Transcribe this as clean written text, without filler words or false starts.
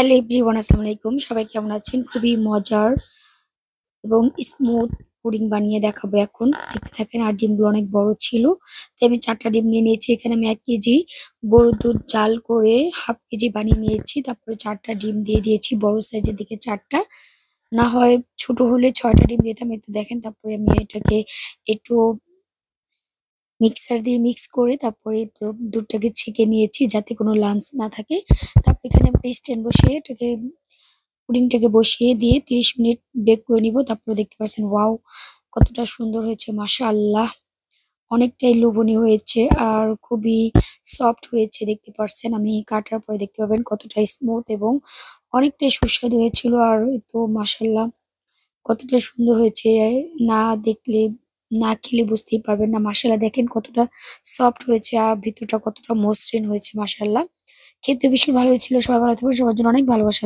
Hello everyone, আসসালামু আলাইকুম। সবাই কেমন আছেন? খুবই মজার এবং স্মুথ পুডিং বানিয়ে দেখাবো এখন। দেখতে থাকেন। আর ডিমগুলো অনেক বড় ছিল, তাই আমি 4টা ডিম নিয়ে নিয়েছি। এখানে আমি 1 কেজি গরুর দুধ জাল করে হাফ কেজি বানিয়ে নিয়েছি। তারপরে 4টা ডিম দিয়ে দিয়েছি, বড় সাইজের দিকে 4টা, না হয় ছোট হলে 6টা ডিম দিতাম। এই তো দেখেন। তারপরে আমি এটাকে একটু মিক্সার দিয়ে মিক্স করে তারপরে একটু দুধটাকে ছেঁকে নিয়েছি যাতে কোনো লাম্পস না থাকে। তারপর এখানে একটা স্ট্যান্ড বসিয়ে এটাকে পুডিংটাকে বসিয়ে দিয়ে 30 মিনিট বেক করে নিব। তারপরে দেখতে পাচ্ছেন, ওয়াও কতটা সুন্দর হয়েছে, মাশাআল্লাহ। অনেকটাই লোভনীয় হয়েছে আর খুবই সফট হয়েছে, দেখতে পাচ্ছেন। আমি কাটার পরে দেখতে পাবেন কতটা স্মুথ এবং অনেকটাই সুস্বাদু হয়েছিল। আর এই তো মাশাআল্লাহ কতটা সুন্দর হয়েছে, না দেখলে না খেলে বুঝতেই পারবেন না। মাশাআল্লাহ দেখেন কতটা সফট হয়েছে আর ভিতরটা কতটা মসৃণ হয়েছে, মাশাআল্লাহ। খেতে ভীষণ ভালো হয়েছিল। সবাই ভালো থাকবেন, সবার জন্য অনেক ভালোবাসা।